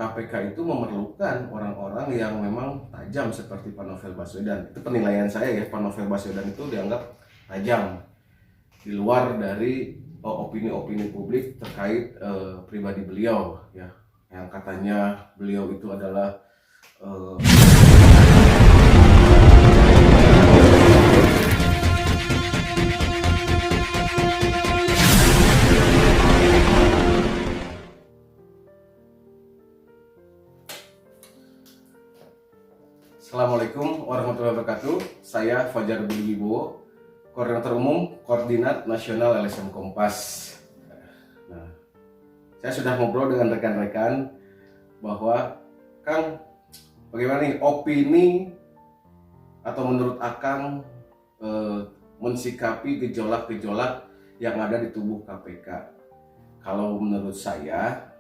KPK itu memerlukan orang-orang yang memang tajam seperti Pak Novel Baswedan. Itu penilaian saya ya, Pak Novel Baswedan itu dianggap tajam di luar dari opini-opini publik terkait pribadi beliau ya, yang katanya beliau itu adalah Assalamualaikum warahmatullahi wabarakatuh. Saya Fajar Budi Wibowo, Koordinator Umum Koordinat Nasional LSM Kompas. Nah, saya sudah ngobrol dengan rekan-rekan bahwa Kang, bagaimana nih opini atau menurut Akang mensikapi gejolak-gejolak yang ada di tubuh KPK? Kalau menurut saya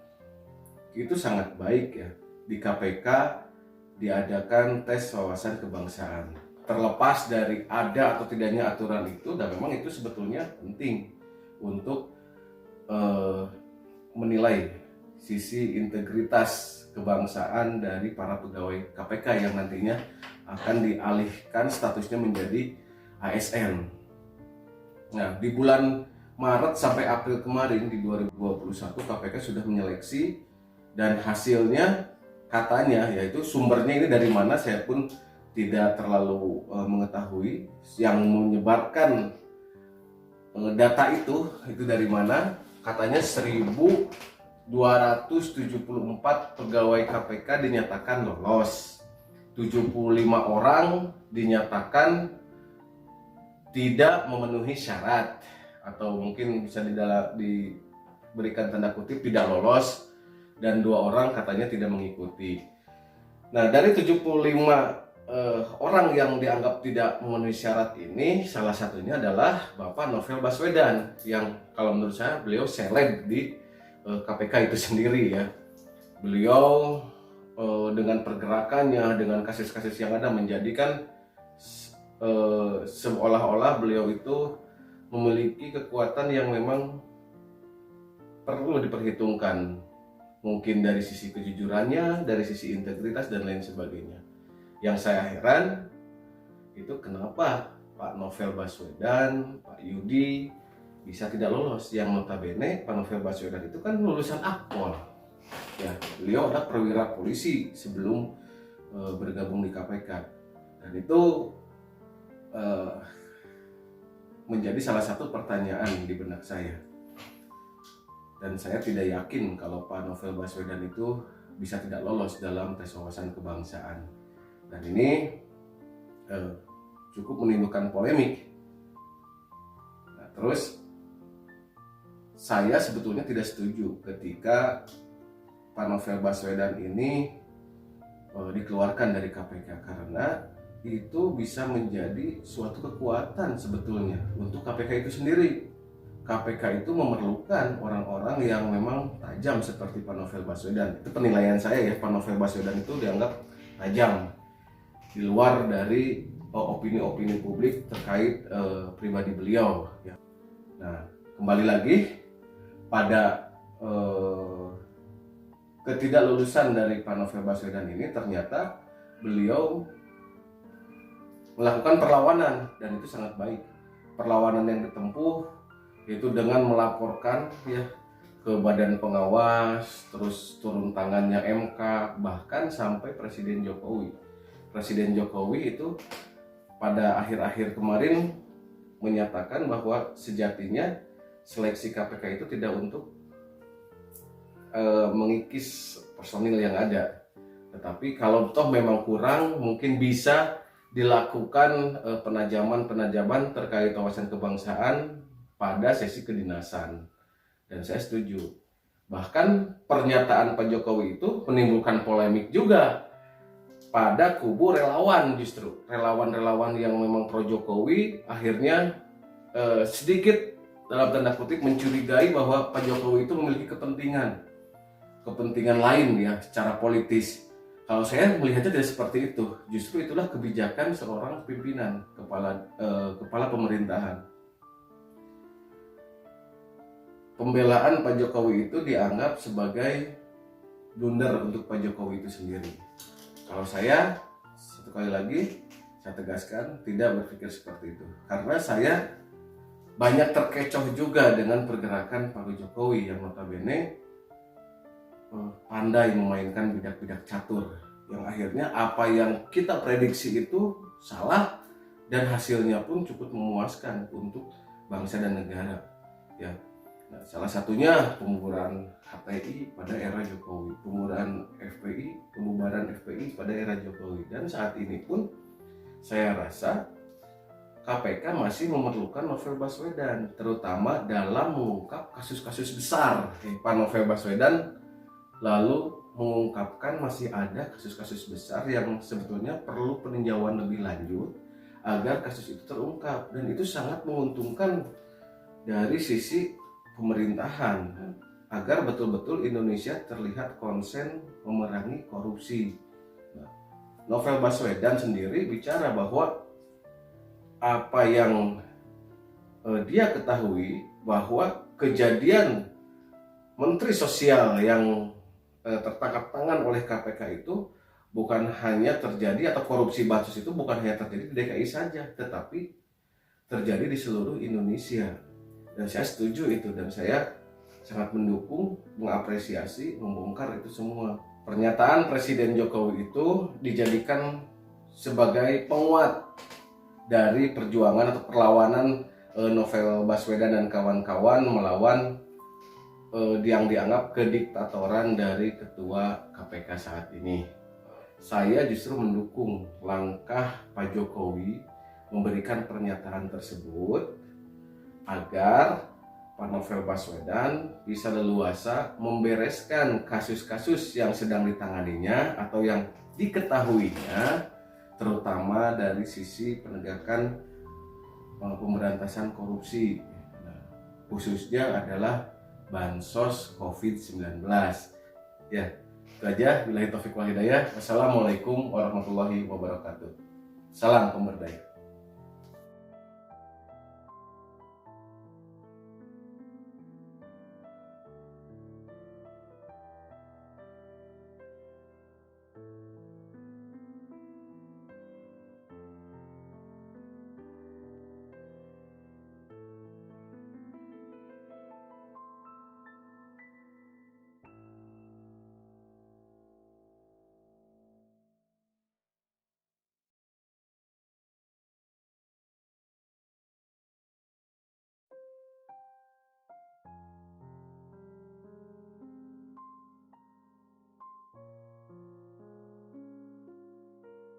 itu sangat baik ya, di KPK diadakan tes wawasan kebangsaan. Terlepas dari ada atau tidaknya aturan itu, dan memang itu sebetulnya penting untuk menilai sisi integritas kebangsaan dari para pegawai KPK yang nantinya akan dialihkan statusnya menjadi ASN. Nah, di bulan Maret sampai April kemarin di 2021 KPK sudah menyeleksi, dan hasilnya katanya, yaitu sumbernya ini dari mana saya pun tidak terlalu mengetahui, yang menyebarkan data itu dari mana. Katanya 1.274 pegawai KPK dinyatakan lolos, 75 orang dinyatakan tidak memenuhi syarat atau mungkin bisa diberikan tanda kutip tidak lolos, dan 2 orang katanya tidak mengikuti. Nah, dari 75 orang yang dianggap tidak memenuhi syarat ini, salah satunya adalah Bapak Novel Baswedan, yang kalau menurut saya beliau seleb di KPK itu sendiri ya. Beliau dengan pergerakannya, dengan kasus-kasus yang ada, menjadikan seolah-olah beliau itu memiliki kekuatan yang memang perlu diperhitungkan. Mungkin dari sisi kejujurannya, dari sisi integritas dan lain sebagainya. Yang saya heran itu kenapa Pak Novel Baswedan, Pak Yudi bisa tidak lolos, yang notabene Pak Novel Baswedan itu kan lulusan Akpol. Ya, beliau adalah perwira polisi sebelum bergabung di KPK. Dan itu menjadi salah satu pertanyaan di benak saya. Dan saya tidak yakin kalau Pak Novel Baswedan itu bisa tidak lolos dalam tes wawasan kebangsaan. Dan ini cukup menimbulkan polemik. Nah, terus saya sebetulnya tidak setuju ketika Pak Novel Baswedan ini dikeluarkan dari KPK, karena itu bisa menjadi suatu kekuatan sebetulnya untuk KPK itu sendiri. KPK itu memerlukan orang-orang yang memang tajam seperti Pak Novel Baswedan. Itu penilaian saya ya, Pak Novel Baswedan itu dianggap tajam di luar dari opini-opini publik terkait pribadi beliau ya. Nah, kembali lagi pada ketidaklulusan dari Pak Novel Baswedan ini, ternyata beliau melakukan perlawanan, dan itu sangat baik. Perlawanan yang ditempuh yaitu dengan melaporkan ya ke badan pengawas, terus turun tangannya MK, bahkan sampai Presiden Jokowi. Presiden Jokowi itu pada akhir-akhir kemarin menyatakan bahwa sejatinya seleksi KPK itu tidak untuk mengikis personil yang ada, tetapi kalau toh memang kurang, mungkin bisa dilakukan penajaman terkait wawasan kebangsaan pada sesi kedinasan. Dan saya setuju. Bahkan pernyataan Pak Jokowi itu menimbulkan polemik juga pada kubu relawan, justru relawan-relawan yang memang pro Jokowi akhirnya sedikit dalam tanda kutip mencurigai bahwa Pak Jokowi itu memiliki kepentingan lain ya secara politis. Kalau saya melihatnya tidak seperti itu. Justru itulah kebijakan seorang pimpinan kepala pemerintahan. Pembelaan Pak Jokowi itu dianggap sebagai blunder untuk Pak Jokowi itu sendiri. Kalau saya, satu kali lagi saya tegaskan, tidak berpikir seperti itu. Karena saya banyak terkecoh juga dengan pergerakan Pak Jokowi yang notabene pandai memainkan bidak-bidak catur, yang akhirnya apa yang kita prediksi itu salah dan hasilnya pun cukup memuaskan untuk bangsa dan negara. Ya, nah, salah satunya pembubaran HTI pada era Jokowi, pembubaran FPI pada era Jokowi, dan saat ini pun saya rasa KPK masih memerlukan Novel Baswedan, terutama dalam mengungkap kasus-kasus besar. Pak Novel Baswedan lalu mengungkapkan masih ada kasus-kasus besar yang sebetulnya perlu peninjauan lebih lanjut agar kasus itu terungkap, dan itu sangat menguntungkan dari sisi pemerintahan agar betul-betul Indonesia terlihat konsen memerangi korupsi. Nah, Novel Baswedan sendiri bicara bahwa apa yang dia ketahui bahwa kejadian Menteri Sosial yang tertangkap tangan oleh KPK itu bukan hanya terjadi, atau korupsi bansos itu bukan hanya terjadi di DKI saja, tetapi terjadi di seluruh Indonesia. Dan saya setuju itu, dan saya sangat mendukung, mengapresiasi, membongkar itu semua. Pernyataan Presiden Jokowi itu dijadikan sebagai penguat dari perjuangan atau perlawanan Novel Baswedan dan kawan-kawan melawan yang dianggap kediktatoran dari ketua KPK saat ini. Saya justru mendukung langkah Pak Jokowi memberikan pernyataan tersebut agar Pak Novel Baswedan bisa leluasa membereskan kasus-kasus yang sedang ditanganinya atau yang diketahuinya, terutama dari sisi penegakan pemberantasan korupsi. Nah, khususnya adalah bansos COVID-19. Ya, itu aja. Billahi taufiq wal hidayah. Wassalamualaikum warahmatullahi wabarakatuh. Salam pemberdayaan.